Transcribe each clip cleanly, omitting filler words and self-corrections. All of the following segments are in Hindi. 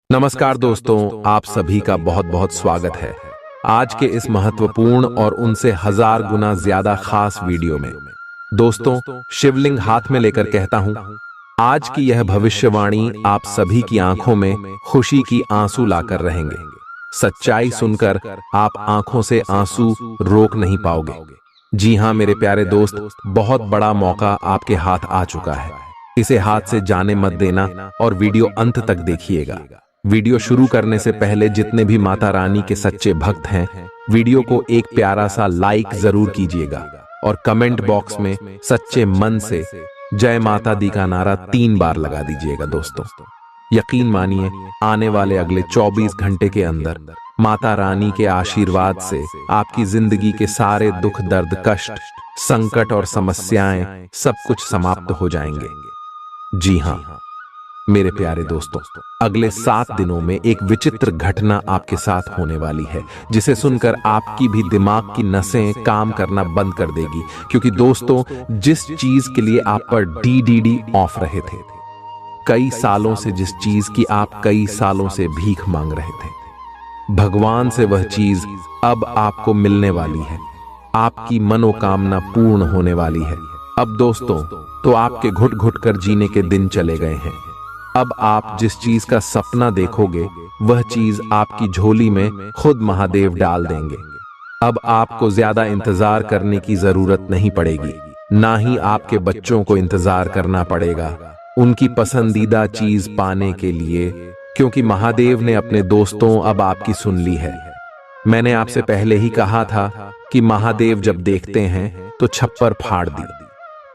नमस्कार दोस्तों, आप सभी का बहुत बहुत स्वागत है आज के इस महत्वपूर्ण और उनसे 1000 गुना ज्यादा खास वीडियो में। दोस्तों, शिवलिंग हाथ में लेकर कहता हूं, आज की यह भविष्यवाणी आप सभी की आंखों में खुशी की आंसू लाकर रहेंगे। सच्चाई सुनकर आप आंखों से आंसू रोक नहीं पाओगे। जी हां मेरे प्यारे दोस्त, बहुत बड़ा मौका आपके हाथ आ चुका है। इसे हाथ से जाने मत देना और वीडियो अंत तक देखिएगा। वीडियो शुरू करने से पहले जितने भी माता रानी के सच्चे भक्त हैं, वीडियो को एक प्यारा सा लाइक जरूर कीजिएगा और कमेंट बॉक्स में सच्चे मन से जय माता दी का नारा 3 बार लगा दीजिएगा। दोस्तों, यकीन मानिए, आने वाले अगले 24 घंटे के अंदर माता रानी के आशीर्वाद से आपकी जिंदगी के सारे दुख, दर्द, कष्ट, संकट और समस्याएं सब कुछ समाप्त हो जाएंगे। जी हां मेरे प्यारे दोस्तों, अगले 7 दिनों में एक विचित्र घटना आपके साथ होने वाली है, जिसे सुनकर आपकी भी दिमाग की नसें काम करना बंद कर देगी। क्योंकि दोस्तों, जिस चीज के लिए आप पर DDD ऑफ रहे थे, कई सालों से जिस चीज की आप कई सालों से भीख मांग रहे थे, भगवान से वह चीज अब आपको मिलने वाली है। आपकी मनोकामना पूर्ण होने वाली है। अब दोस्तों, तो आपके घुट घुट कर जीने के दिन चले गए हैं। अब आप जिस चीज का सपना देखोगे, वह चीज आपकी झोली में खुद महादेव डाल देंगे। अब आपको ज्यादा इंतजार करने की जरूरत नहीं पड़ेगी, ना ही आपके बच्चों को इंतजार करना पड़ेगा उनकी पसंदीदा चीज पाने के लिए, क्योंकि महादेव ने अपने दोस्तों अब आपकी सुन ली है। मैंने आपसे पहले ही कहा था कि महादेव जब देखते हैं तो छप्पर फाड़ दी,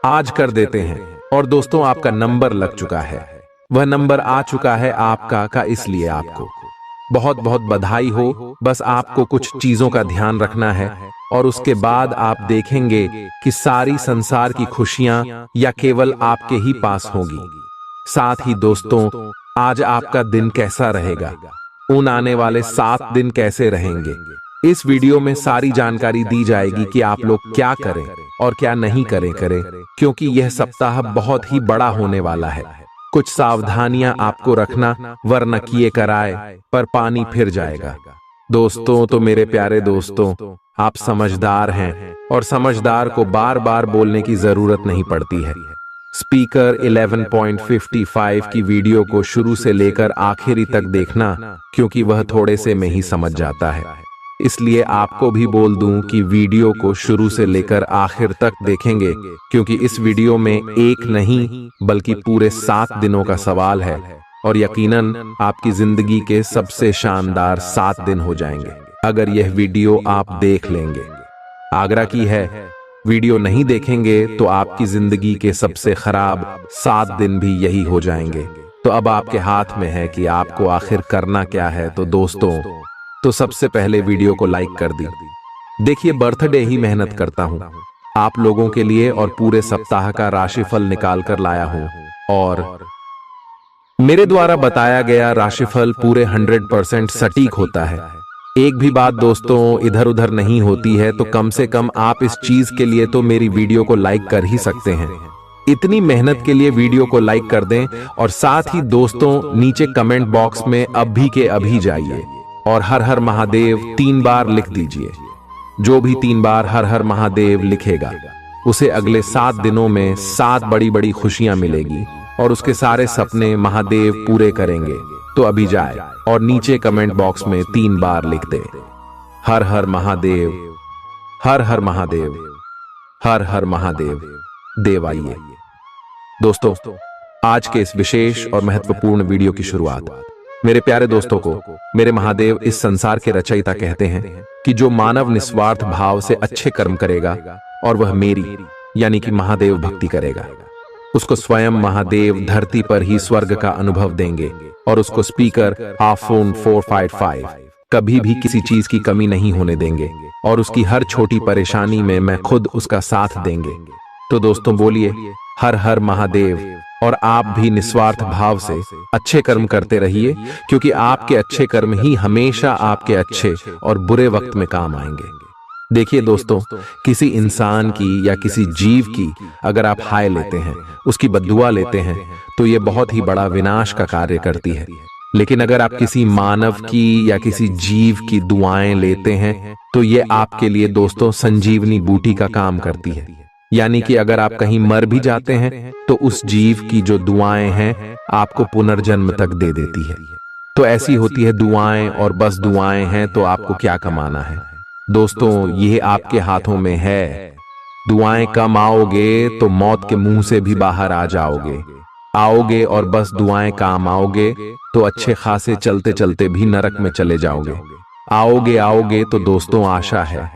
आज कर देते हैं। और दोस्तों, आपका नंबर लग चुका है, वह नंबर आ चुका है आपका का, इसलिए आपको बहुत बहुत बधाई हो। बस आपको कुछ चीजों का ध्यान रखना है और उसके बाद आप देखेंगे कि सारी संसार की खुशियां या केवल आपके ही पास होगी। साथ ही दोस्तों, आज आपका दिन कैसा रहेगा, उन आने वाले 7 दिन कैसे रहेंगे, इस वीडियो में सारी जानकारी दी जाएगी कि आप लोग क्या करें और क्या नहीं करें, क्योंकि यह सप्ताह बहुत ही बड़ा होने वाला है। कुछ सावधानियां आपको रखना, वरना किए कराए पर पानी फिर जाएगा। दोस्तों, तो मेरे प्यारे दोस्तों, आप समझदार हैं और समझदार को बार बार बोलने की जरूरत नहीं पड़ती है। स्पीकर 11.55 की वीडियो को शुरू से लेकर आखिरी तक देखना, क्योंकि वह थोड़े से में ही समझ जाता है। इसलिए आपको भी बोल दूं कि वीडियो को शुरू से लेकर आखिर तक देखेंगे, क्योंकि इस वीडियो में एक नहीं बल्कि पूरे 7 दिनों का सवाल है और यकीनन आपकी जिंदगी के सबसे शानदार 7 दिन हो जाएंगे अगर यह वीडियो आप देख लेंगे। आग्रह की है, वीडियो नहीं देखेंगे तो आपकी जिंदगी के सबसे खराब 7 दिन भी यही हो जाएंगे। तो अब आपके हाथ में है कि आपको आखिर करना क्या है। तो दोस्तों, तो सबसे पहले वीडियो को लाइक कर दी। देखिए, बर्थडे ही मेहनत करता हूं आप लोगों के लिए और पूरे सप्ताह का राशिफल निकाल कर लाया हूं, और मेरे द्वारा बताया गया राशिफल पूरे 100% सटीक होता है। एक भी बात दोस्तों इधर उधर नहीं होती है। तो कम से कम आप इस चीज के लिए तो मेरी वीडियो को लाइक कर ही सकते हैं। इतनी मेहनत के लिए वीडियो को लाइक कर दें और साथ ही दोस्तों नीचे कमेंट बॉक्स में अभी के अभी जाइए और हर हर महादेव 3 बार लिख दीजिए। जो भी 3 बार हर हर महादेव लिखेगा, उसे अगले 7 दिनों में 7 बड़ी बड़ी खुशियां मिलेगी और उसके सारे सपने महादेव पूरे करेंगे। तो अभी जाए और नीचे कमेंट बॉक्स में 3 बार लिख दे, हर हर महादेव, हर हर महादेव, हर हर महादेव। देव आइए। दोस्तों, आज के इस विशेष और महत्वपूर्ण वीडियो की शुरुआत मेरे प्यारे दोस्तों को मेरे महादेव इस संसार के रचयिता कहते हैं कि जो मानव निस्वार्थ भाव से अच्छे कर्म करेगा और वह मेरी यानी कि महादेव भक्ति करेगा, उसको स्वयं महादेव धरती पर ही स्वर्ग का अनुभव देंगे और उसको स्पीकर iPhone 455 कभी भी किसी चीज की कमी नहीं होने देंगे और उसकी हर छोटी परेशानी में मैं खुद उसका साथ देंगे। तो दोस्तों बोलिए, हर हर महादेव। और आप भी निस्वार्थ भाव से अच्छे कर्म करते रहिए, क्योंकि आपके अच्छे कर्म ही हमेशा आपके अच्छे और बुरे वक्त में काम आएंगे। देखिए दोस्तों, किसी इंसान की या किसी जीव की अगर आप हाय लेते हैं, उसकी बद्दुआ लेते हैं, तो ये बहुत ही बड़ा विनाश का कार्य करती है। लेकिन अगर आप किसी मानव की या किसी जीव की दुआएं लेते हैं तो ये आपके लिए दोस्तों संजीवनी बूटी का काम करती है। यानी कि अगर आप कहीं मर भी जाते हैं तो उस जीव की जो दुआएं हैं आपको पुनर्जन्म तक दे देती है। तो ऐसी होती है दुआएं, और बस दुआएं हैं तो आपको क्या कमाना है दोस्तों, ये आपके हाथों में है। दुआएं कम आओगे तो मौत के मुंह से भी बाहर आ जाओगे, आओगे और बस दुआएं काम आओगे तो अच्छे खासे चलते चलते भी नरक में चले जाओगे। आओगे तो दोस्तों आशा है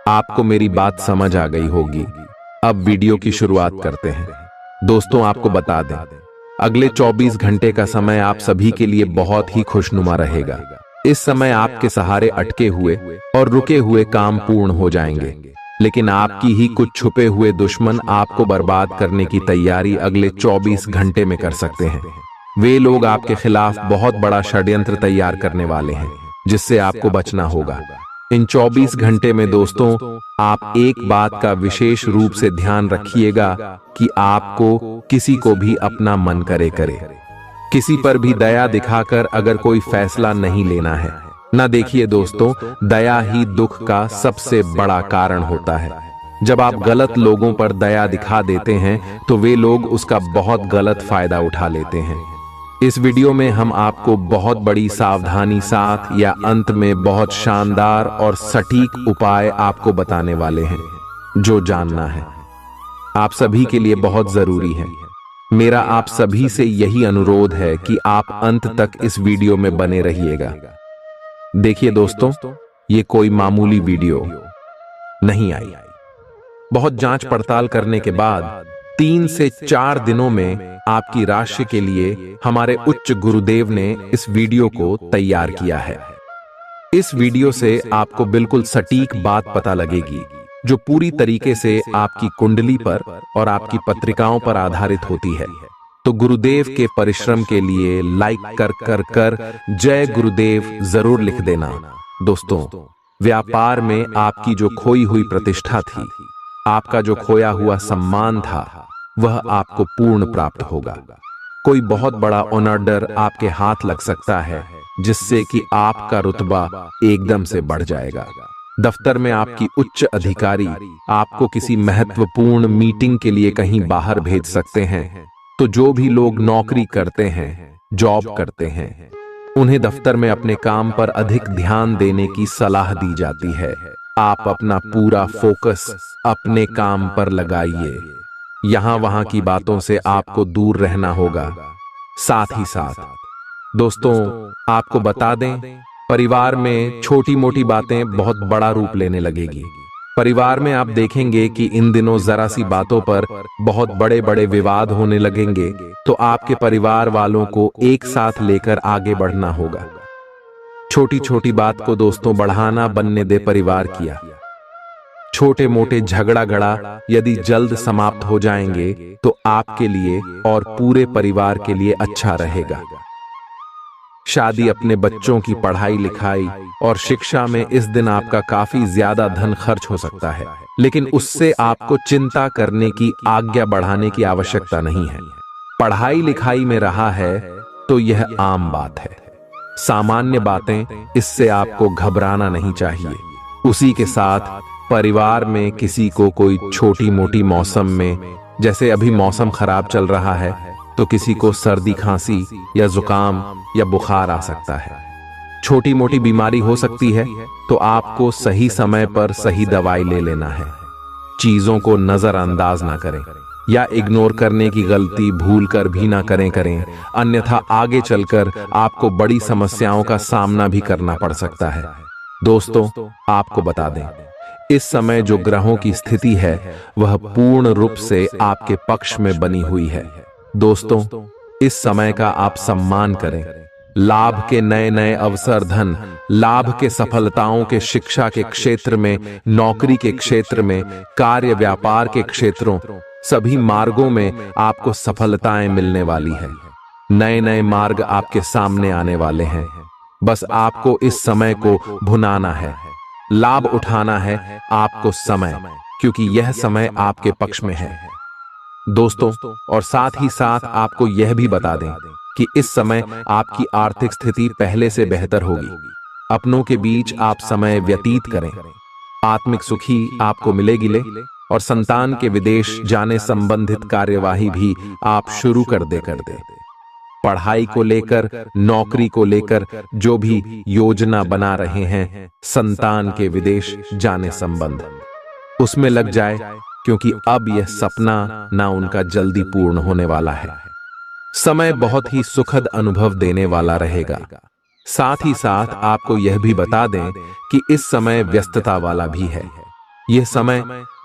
आपको मेरी बात समझ आ गई होगी। अब वीडियो की शुरुआत करते हैं। दोस्तों आपको बता दें, अगले 24 घंटे का समय आप सभी के लिए बहुत ही खुशनुमा रहेगा। इस समय आपके सहारे अटके हुए और रुके हुए काम पूर्ण हो जाएंगे, लेकिन आपकी ही कुछ छुपे हुए दुश्मन आपको बर्बाद करने की तैयारी अगले 24 घंटे में कर सकते हैं। वे लोग आपके खिलाफ बहुत बड़ा षड्यंत्र तैयार करने वाले हैं, जिससे आपको बचना होगा। इन 24 घंटे में दोस्तों आप एक बात का विशेष रूप से ध्यान रखिएगा कि आपको किसी को भी अपना मन करे किसी पर भी दया दिखाकर अगर कोई फैसला नहीं लेना है ना। देखिए दोस्तों, दया ही दुख का सबसे बड़ा कारण होता है। जब आप गलत लोगों पर दया दिखा देते हैं तो वे लोग उसका बहुत गलत फायदा उठा लेते हैं। इस वीडियो में हम आपको बहुत बड़ी सावधानी साथ या अंत में बहुत शानदार और सटीक उपाय आपको बताने वाले हैं, जो जानना है आप सभी के लिए बहुत जरूरी है। मेरा आप सभी से यही अनुरोध है कि आप अंत तक इस वीडियो में बने रहिएगा। देखिए दोस्तों, ये कोई मामूली वीडियो नहीं आई। बहुत जांच पड़ताल करने के बाद 3 से 4 दिनों में आपकी राशि के लिए हमारे उच्च गुरुदेव ने इस वीडियो को तैयार किया है। इस वीडियो से आपको बिल्कुल सटीक बात पता लगेगी, जो पूरी तरीके से आपकी कुंडली पर और आपकी पत्रिकाओं पर आधारित होती है। तो गुरुदेव के परिश्रम के लिए लाइक कर जय गुरुदेव जरूर लिख देना। दोस्तों, व्यापार में आपकी जो खोई हुई प्रतिष्ठा थी, आपका जो खोया हुआ सम्मान था, वह आपको पूर्ण प्राप्त होगा। कोई बहुत बड़ा ऑर्डर आपके हाथ लग सकता है, जिससे कि आपका रुतबा एकदम से बढ़ जाएगा। दफ्तर में आपकी उच्च अधिकारी आपको किसी महत्वपूर्ण मीटिंग के लिए कहीं बाहर भेज सकते हैं। तो जो भी लोग नौकरी करते हैं, जॉब करते हैं, उन्हें दफ्तर में अपने काम पर अधिक ध्यान देने की सलाह दी जाती है। आप अपना पूरा फोकस अपने काम पर लगाइए। यहां वहां की बातों से आपको दूर रहना होगा। साथ ही साथ दोस्तों आपको बता दें, परिवार में छोटी मोटी बातें बहुत बड़ा रूप लेने लगेगी। परिवार में आप देखेंगे कि इन दिनों जरा सी बातों पर बहुत बड़े बड़े विवाद होने लगेंगे। तो आपके परिवार वालों को एक साथ लेकर आगे बढ़ना होगा। छोटी छोटी बात को दोस्तों बढ़ाना बनने दे परिवार किया। छोटे मोटे झगड़ा गड़ा यदि जल्द समाप्त हो जाएंगे तो आपके लिए और पूरे परिवार के लिए अच्छा रहेगा। शादी, अपने बच्चों की पढ़ाई लिखाई और शिक्षा में इस दिन आपका काफी ज्यादा धन खर्च हो सकता है, लेकिन उससे आपको चिंता करने की आज्ञा बढ़ाने की आवश्यकता नहीं है। पढ़ाई लिखाई में रहा है तो यह आम बात है, सामान्य बातें, इससे आपको घबराना नहीं चाहिए। उसी के साथ परिवार में किसी को कोई छोटी मोटी मौसम में, जैसे अभी मौसम खराब चल रहा है, तो किसी को सर्दी खांसी या जुकाम या बुखार आ सकता है। छोटी मोटी बीमारी हो सकती है, तो आपको सही समय पर सही दवाई ले लेना है। चीजों को नजरअंदाज ना करें या इग्नोर करने की गलती भूल कर भी ना करें, अन्यथा आगे चलकर आपको बड़ी समस्याओं का सामना भी करना पड़ सकता है। दोस्तों आपको बता दें, इस समय जो ग्रहों की स्थिति है वह पूर्ण रूप से आपके पक्ष में बनी हुई है। दोस्तों इस समय का आप सम्मान करें। लाभ के नए नए अवसर, धन लाभ के सफलताओं के, शिक्षा के क्षेत्र में, नौकरी के क्षेत्र में, कार्य व्यापार के क्षेत्रों, सभी मार्गों में आपको सफलताएं मिलने वाली है। नए नए मार्ग आपके सामने आने वाले हैं। बस आपको इस समय को भुनाना है, लाभ उठाना है आपको समय, क्योंकि यह समय आपके पक्ष में है। दोस्तों और साथ ही साथ आपको यह भी बता दें कि इस समय आपकी आर्थिक स्थिति पहले से बेहतर होगी। अपनों के बीच आप समय व्यतीत करें। आत्मिक सुखी आपको मिलेगी और संतान के विदेश जाने संबंधित कार्यवाही भी आप शुरू कर दे। पढ़ाई को लेकर, नौकरी को लेकर जो भी योजना बना रहे हैं, संतान के विदेश जाने संबंध, उसमें लग जाए, क्योंकि अब यह सपना ना उनका जल्दी पूर्ण होने वाला है। समय बहुत ही सुखद अनुभव देने वाला रहेगा। साथ ही साथ आपको यह भी बता दें कि इस समय व्यस्तता वाला भी है यह समय,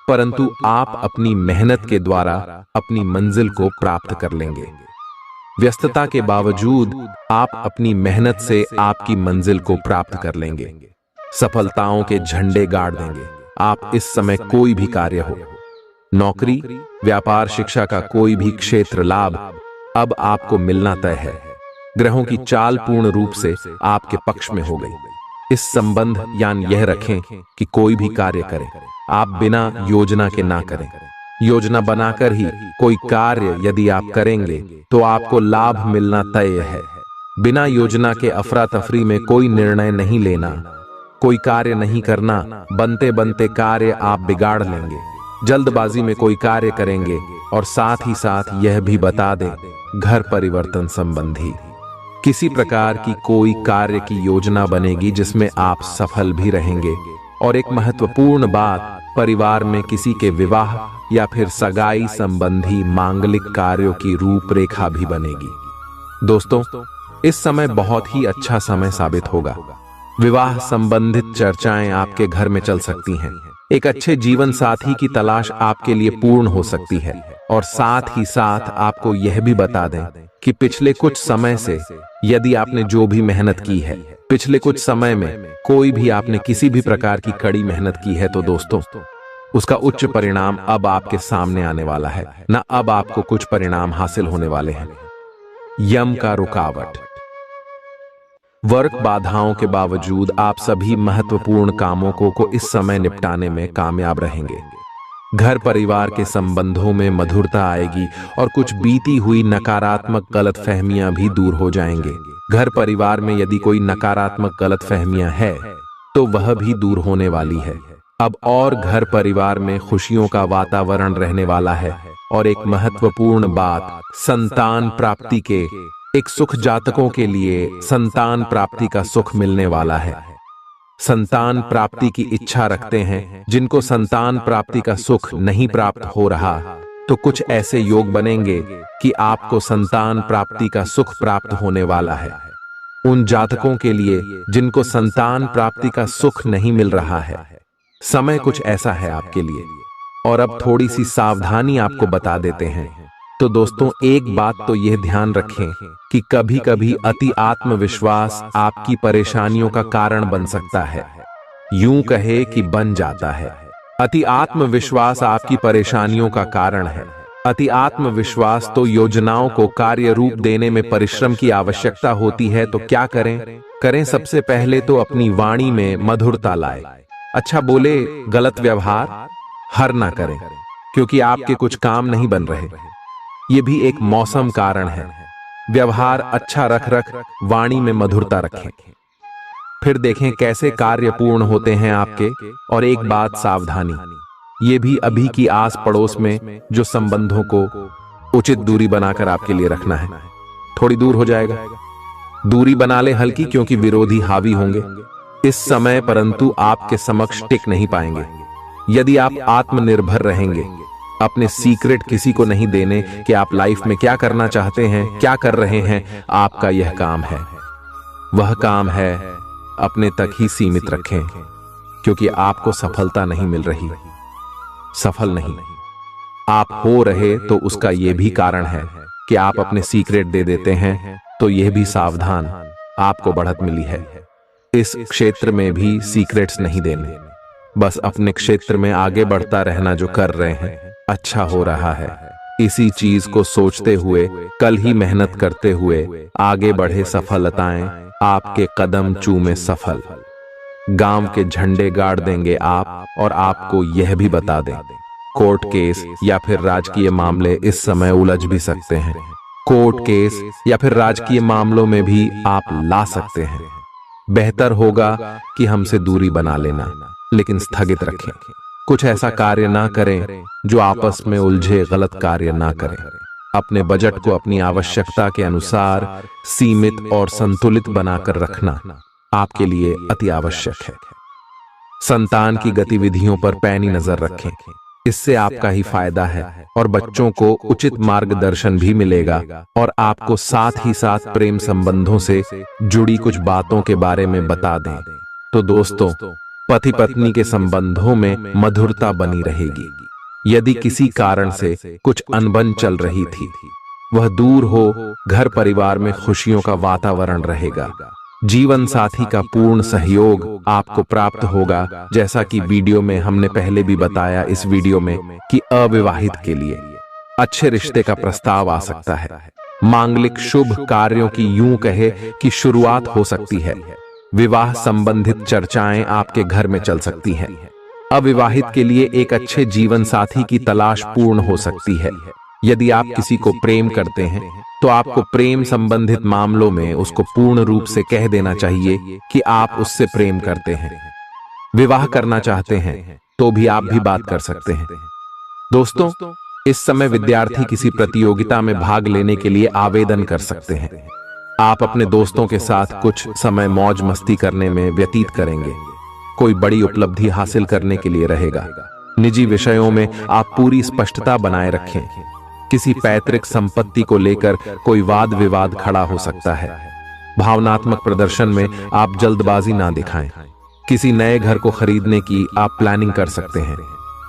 परंतु आप अपनी मेहनत के द्वारा अपनी मंजिल को प्राप्त कर लेंगे। व्यस्तता के बावजूद आप अपनी मेहनत से आपकी मंजिल को प्राप्त कर लेंगे। सफलताओं के झंडे गाड़ देंगे आप इस समय। कोई भी कार्य हो, नौकरी, व्यापार, शिक्षा का कोई भी क्षेत्र लाभ अब आपको मिलना तय है। ग्रहों की चाल पूर्ण रूप से आपके पक्ष में हो गई। इस संबंध यान यह रखें कि कोई भी कार्य करें, आप बिना योजना के ना करें। योजना बनाकर ही कोई कार्य यदि आप करेंगे तो आपको लाभ मिलना तय है। बिना योजना के अफरा तफरी में कोई निर्णय नहीं लेना, कोई कार्य नहीं करना। बनते बनते कार्य आप बिगाड़ लेंगे। जल्दबाजी में कोई कार्य करेंगे। और साथ ही साथ यह भी बता दें, घर परिवर्तन संबंधी किसी प्रकार की कोई कार्य की योजना बनेगी जिसमें आप सफल भी रहेंगे। और एक महत्वपूर्ण बात, परिवार में किसी के विवाह या फिर सगाई संबंधी मांगलिक कार्यों की रूपरेखा भी बनेगी। दोस्तों, इस समय बहुत ही अच्छा समय साबित होगा। विवाह संबंधित चर्चाएं आपके घर में चल सकती हैं। एक अच्छे जीवन साथी की तलाश आपके लिए पूर्ण हो सकती है। और साथ ही साथ आपको यह भी बता दें कि पिछले कुछ समय से यदि आपने जो भी मेहनत की है, पिछले कुछ समय में कोई भी आपने किसी भी प्रकार की कड़ी मेहनत की है, तो दोस्तों उसका उच्च परिणाम अब आपके सामने आने वाला है ना। अब आपको कुछ परिणाम हासिल होने वाले हैं। यम का रुकावट, वर्क बाधाओं के बावजूद आप सभी महत्वपूर्ण कामों को इस समय निपटाने में कामयाब रहेंगे। घर परिवार के संबंधों में मधुरता आएगी और कुछ बीती हुई नकारात्मक गलतफहमियां भी दूर हो जाएंगे। घर परिवार में यदि कोई नकारात्मक गलतफहमियां है तो वह भी दूर होने वाली है अब। और घर परिवार में खुशियों का वातावरण रहने वाला है। और एक महत्वपूर्ण बात, संतान प्राप्ति के एक सुख जातकों के लिए संतान प्राप्ति का सुख मिलने वाला है। संतान प्राप्ति की इच्छा रखते हैं, जिनको संतान प्राप्ति का सुख नहीं प्राप्त हो रहा, तो कुछ ऐसे योग बनेंगे कि आपको संतान प्राप्ति का सुख प्राप्त होने वाला है। उन जातकों के लिए जिनको संतान प्राप्ति का सुख नहीं मिल रहा है, समय कुछ ऐसा है आपके लिए। और अब थोड़ी सी सावधानी आपको बता देते हैं। तो दोस्तों, एक बात तो यह ध्यान रखें कि कभी कभी अति आत्मविश्वास आपकी परेशानियों का कारण बन सकता है। यूं कहे कि बन जाता है। अति आत्मविश्वास आपकी परेशानियों का कारण है। अति आत्मविश्वास तो योजनाओं को कार्य रूप देने में परिश्रम की आवश्यकता होती है। तो क्या करें? सबसे पहले तो अपनी वाणी में मधुरता लाए। अच्छा बोले, गलत व्यवहार हर ना करें, क्योंकि आपके कुछ काम नहीं बन रहे। ये भी एक मौसम कारण है। व्यवहार अच्छा रख वाणी में मधुरता रखें, फिर देखें कैसे कार्य पूर्ण होते हैं आपके। और एक बात सावधानी, ये भी अभी की आस पड़ोस में जो संबंधों को उचित दूरी बनाकर आपके लिए रखना है। थोड़ी दूर हो जाएगा, दूरी बना ले हल्की, क्योंकि विरोधी हावी होंगे इस समय, परंतु आपके समक्ष टिक नहीं पाएंगे। यदि आप आत्मनिर्भर रहेंगे, अपने सीक्रेट किसी को नहीं देने कि आप लाइफ में क्या करना चाहते हैं, क्या कर रहे हैं, आपका यह काम है। वह काम है अपने तक ही सीमित रखें, क्योंकि आपको सफलता नहीं मिल रही। सफल नहीं आप हो रहे तो उसका यह भी कारण है कि आप अपने सीक्रेट दे देते हैं। तो यह भी सावधान, आपको बढ़त मिली है। इस क्षेत्र में भी सीक्रेट्स नहीं देने, बस अपने क्षेत्र में आगे बढ़ता रहना। जो कर रहे हैं अच्छा हो रहा है, इसी चीज को सोचते हुए, कल ही मेहनत करते हुए आगे बढ़े। सफलताएं आपके कदम चूमे सफल। गांव के झंडे गाड़ देंगे आप। और आपको यह भी बता दें, कोर्ट केस या फिर राजकीय मामले इस समय उलझ भी सकते हैं। कोर्ट केस या फिर राजकीय मामलों में भी आप ला सकते हैं। बेहतर होगा कि हमसे दूरी बना लेना, लेकिन स्थगित रखें। कुछ ऐसा कार्य ना करें जो आपस में उलझे, गलत कार्य ना करें। अपने बजट को अपनी आवश्यकता के अनुसार सीमित और संतुलित बनाकर रखना आपके लिए अति आवश्यक है। संतान की गतिविधियों पर पैनी नजर रखें, इससे आपका ही फायदा है और बच्चों को उचित मार्गदर्शन भी मिलेगा। और आपको साथ ही साथ प्रेम संबंधों से जुड़ी कुछ बातों के बारे में बता दें तो दोस्तों, पति पत्नी के संबंधों में मधुरता बनी रहेगी। यदि किसी कारण से कुछ अनबन चल रही थी, वह दूर हो, घर परिवार में खुशियों का वातावरण रहेगा। जीवन साथी का पूर्ण सहयोग आपको प्राप्त होगा। जैसा कि वीडियो में हमने पहले भी बताया इस वीडियो में कि अविवाहित के लिए अच्छे रिश्ते का प्रस्ताव आ सकता है। मांगलिक शुभ कार्यों की यूं कहे कि शुरुआत हो सकती है। विवाह संबंधित चर्चाएं आपके घर में चल सकती हैं। अविवाहित के लिए एक अच्छे जीवन साथी की तलाश पूर्ण हो सकती है। यदि आप किसी को प्रेम करते हैं तो आपको प्रेम संबंधित मामलों में उसको पूर्ण रूप से कह देना चाहिए कि आप उससे प्रेम करते हैं। विवाह करना चाहते हैं तो भी आप भी बात कर सकते हैं। दोस्तों, इस समय विद्यार्थी किसी प्रतियोगिता में भाग लेने के लिए आवेदन कर सकते हैं। आप अपने दोस्तों के साथ कुछ समय मौज मस्ती करने में व्यतीत करेंगे। कोई बड़ी उपलब्धि हासिल करने के लिए रहेगा। निजी विषयों में आप पूरी स्पष्टता बनाए रखें। किसी पैतृक संपत्ति को लेकर कोई वाद विवाद खड़ा हो सकता है। भावनात्मक प्रदर्शन में आप जल्दबाजी ना दिखाएं। किसी नए घर को खरीदने की आप प्लानिंग कर सकते हैं।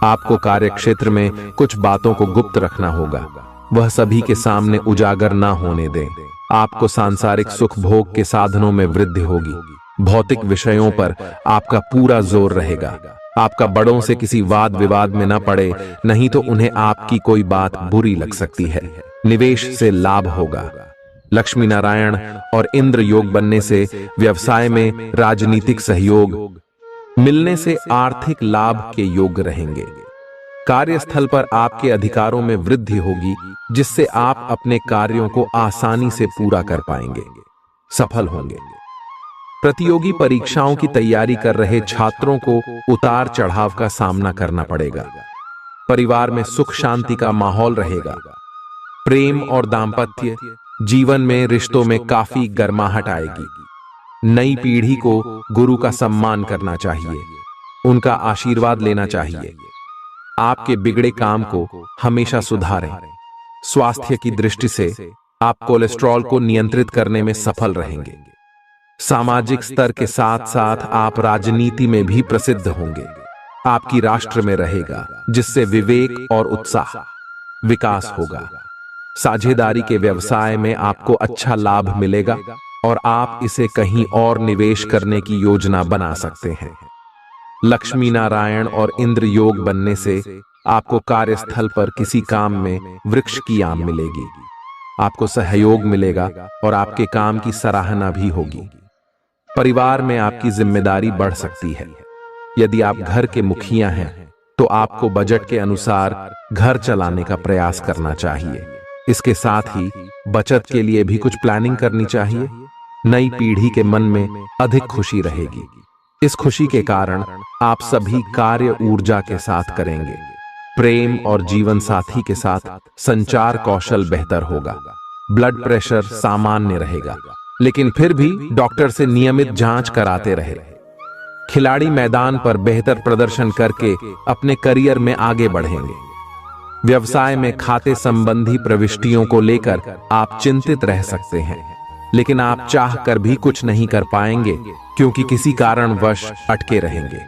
आपको कार्यक्षेत्र में कुछ बातों को गुप्त रखना होगा, वह सभी के सामने उजागर ना होने दें। आपको सांसारिक सुख भोग के साधनों में वृद्धि होगी। भौतिक विषयों पर आपका पूरा जोर रहेगा। आपका बड़ों से किसी वाद विवाद में न पड़े, नहीं तो उन्हें आपकी कोई बात बुरी लग सकती है। निवेश से लाभ होगा। लक्ष्मी नारायण और इंद्र योग बनने से व्यवसाय में राजनीतिक सहयोग मिलने से आर्थिक लाभ के योग रहेंगे। कार्यस्थल पर आपके अधिकारों में वृद्धि होगी, जिससे आप अपने कार्यों को आसानी से पूरा कर पाएंगे, सफल होंगे। प्रतियोगी परीक्षाओं की तैयारी कर रहे छात्रों को उतार चढ़ाव का सामना करना पड़ेगा। परिवार में सुख शांति का माहौल रहेगा। प्रेम और दांपत्य जीवन में रिश्तों में काफी गर्माहट आएगी। नई पीढ़ी को गुरु का सम्मान करना चाहिए, उनका आशीर्वाद लेना चाहिए। आपके बिगड़े काम को हमेशा सुधारें। स्वास्थ्य की दृष्टि से आप कोलेस्ट्रॉल को नियंत्रित करने में सफल रहेंगे। सामाजिक स्तर के साथ साथ आप राजनीति में भी प्रसिद्ध होंगे। आपकी राष्ट्र में रहेगा, जिससे विवेक और उत्साह विकास होगा। साझेदारी के व्यवसाय में आपको अच्छा लाभ मिलेगा और आप इसे कहीं और निवेश करने की योजना बना सकते हैं। लक्ष्मी नारायण और इंद्र योग बनने से आपको कार्यस्थल पर किसी काम में वृक्ष की आम मिलेगी। आपको सहयोग मिलेगा और आपके काम की सराहना भी होगी। परिवार में आपकी जिम्मेदारी बढ़ सकती है। यदि आप घर के मुखिया हैं तो आपको बजट के अनुसार घर चलाने का प्रयास करना चाहिए। इसके साथ ही बचत के लिए भी कुछ प्लानिंग करनी चाहिए। नई पीढ़ी के मन में अधिक खुशी रहेगी। इस खुशी के कारण आप सभी कार्य ऊर्जा के साथ करेंगे। प्रेम और जीवन साथी के साथ संचार कौशल बेहतर होगा। ब्लड प्रेशर सामान्य रहेगा, लेकिन फिर भी डॉक्टर से नियमित जांच कराते रहे। खिलाड़ी मैदान पर बेहतर प्रदर्शन करके अपने करियर में आगे बढ़ेंगे। व्यवसाय में खाते संबंधी प्रविष्टियों को लेकर आप चिंतित रह सकते हैं, लेकिन आप चाहकर भी कुछ नहीं कर पाएंगे क्योंकि किसी कारणवश अटके रहेंगे।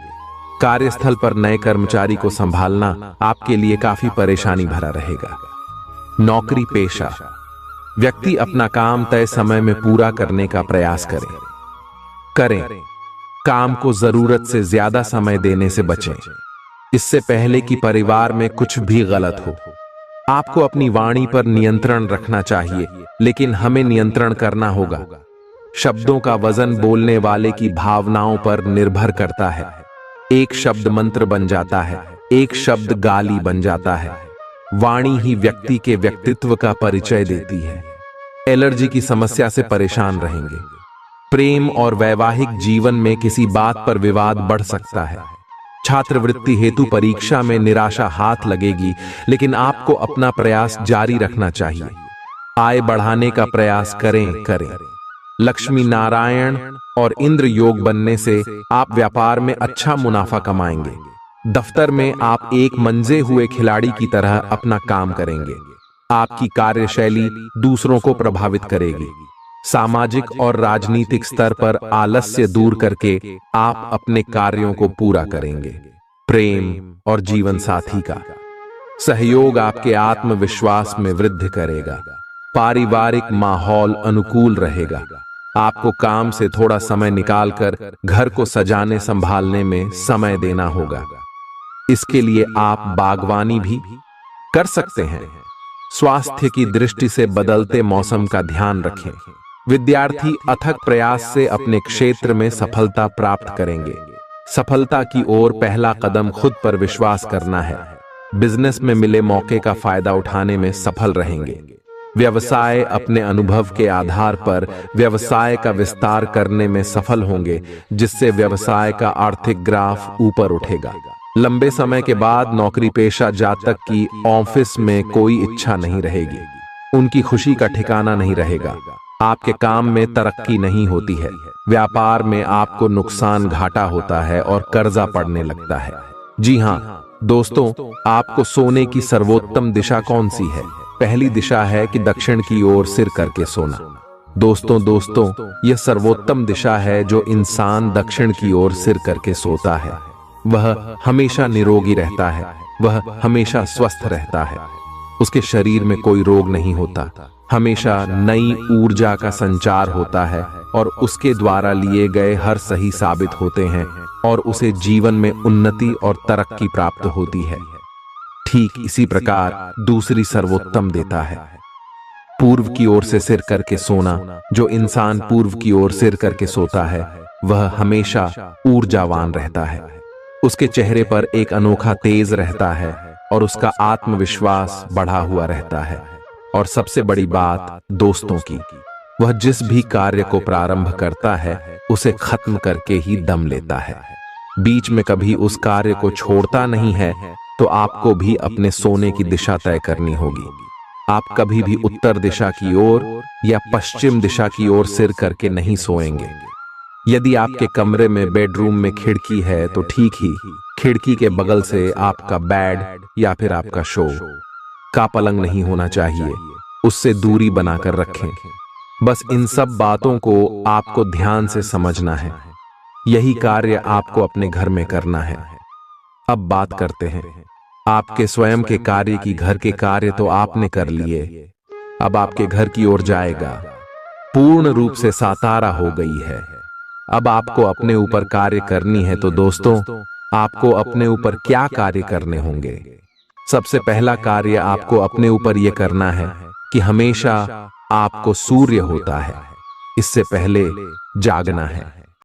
कार्यस्थल पर नए कर्मचारी को संभालना आपके लिए काफी परेशानी भरा रहेगा। नौकरी पेशा व्यक्ति अपना काम तय समय में पूरा करने का प्रयास करें। काम को जरूरत से ज्यादा समय देने से बचें, इससे पहले कि परिवार में कुछ भी गलत हो। आपको अपनी वाणी पर नियंत्रण रखना चाहिए, लेकिन हमें नियंत्रण करना होगा। शब्दों का वजन बोलने वाले की भावनाओं पर निर्भर करता है। एक शब्द मंत्र बन जाता है, एक शब्द गाली बन जाता है। वाणी ही व्यक्ति के व्यक्तित्व का परिचय देती है। एलर्जी की समस्या से परेशान रहेंगे। प्रेम और वैवाहिक जीवन में किसी बात पर विवाद बढ़ सकता है। छात्रवृत्ति हेतु परीक्षा में निराशा हाथ लगेगी, लेकिन आपको अपना प्रयास जारी रखना चाहिए। आय बढ़ाने का प्रयास करें। लक्ष्मी नारायण और इंद्र योग बनने से आप व्यापार में अच्छा मुनाफा कमाएंगे। दफ्तर में आप एक मंजे हुए खिलाड़ी की तरह अपना काम करेंगे। आपकी कार्यशैली दूसरों को प्रभावित करेगी। सामाजिक और राजनीतिक स्तर पर आलस्य दूर करके आप अपने कार्यों को पूरा करेंगे। प्रेम और जीवन साथी का सहयोग आपके आत्मविश्वास में वृद्धि करेगा। पारिवारिक माहौल अनुकूल रहेगा। आपको काम से थोड़ा समय निकालकर घर को सजाने संभालने में समय देना होगा। इसके लिए आप बागवानी भी कर सकते हैं। स्वास्थ्य की दृष्टि से बदलते मौसम का ध्यान रखें। विद्यार्थी अथक प्रयास से अपने क्षेत्र में सफलता प्राप्त करेंगे। सफलता की ओर पहला कदम खुद पर विश्वास करना है। बिजनेस में मिले मौके का फायदा उठाने में सफल रहेंगे। व्यवसाय अपने अनुभव के आधार पर व्यवसाय का विस्तार करने में सफल होंगे, जिससे व्यवसाय का आर्थिक ग्राफ ऊपर उठेगा। लंबे समय के बाद नौकरी पेशा जातक की ऑफिस में कोई इच्छा नहीं रहेगी। उनकी खुशी का ठिकाना नहीं रहेगा। आपके काम में तरक्की नहीं होती है। व्यापार में आपको नुकसान घाटा होता है और कर्जा पड़ने लगता है। जी हाँ दोस्तों, आपको सोने की सर्वोत्तम दिशा कौन सी है? पहली दिशा है कि दक्षिण की ओर सिर करके सोना। दोस्तों, यह सर्वोत्तम दिशा है। जो इंसान दक्षिण की ओर सिर करके सोता है वह हमेशा निरोगी रहता है, वह हमेशा स्वस्थ रहता है। उसके शरीर में कोई रोग नहीं होता। हमेशा नई ऊर्जा का संचार होता है और उसके द्वारा लिए गए हर सही साबित होते हैं और उसे जीवन में उन्नति और तरक्की प्राप्त होती है। ठीक इसी प्रकार दूसरी सर्वोत्तम देता है पूर्व की ओर से सिर करके सोना। जो इंसान पूर्व की ओर सिर करके सोता है वह हमेशा ऊर्जावान रहता है। उसके चेहरे पर एक अनोखा तेज रहता है और उसका आत्मविश्वास बढ़ा हुआ रहता है। और सबसे बड़ी बात दोस्तों की, वह जिस भी कार्य को प्रारंभ करता है उसे खत्म करके ही दम लेता है। बीच में कभी उस कार्य को छोड़ता नहीं है। तो आपको भी अपने सोने की दिशा तय करनी होगी। आप कभी भी उत्तर दिशा की ओर या पश्चिम दिशा की ओर सिर करके नहीं सोएंगे। यदि आपके कमरे में बेडरूम में खिड़की है तो ठीक ही खिड़की के बगल से आपका बेड या फिर आपका शो का पलंग नहीं होना चाहिए। उससे दूरी बनाकर रखें। बस इन सब बातों को आपको ध्यान से समझना है। यही कार्य आपको अपने घर में करना है। अब बात करते हैं आपके स्वयं के कार्य की। घर के कार्य तो आपने कर लिए, अब आपके घर की ओर जाएगा। पूर्ण रूप से सातारा हो गई है। अब आपको अपने ऊपर कार्य करनी है। तो दोस्तों, आपको अपने ऊपर क्या कार्य करने होंगे? सबसे पहला कार्य आपको अपने ऊपर यह करना है कि हमेशा आपको सूर्य होता है, इससे पहले जागना है।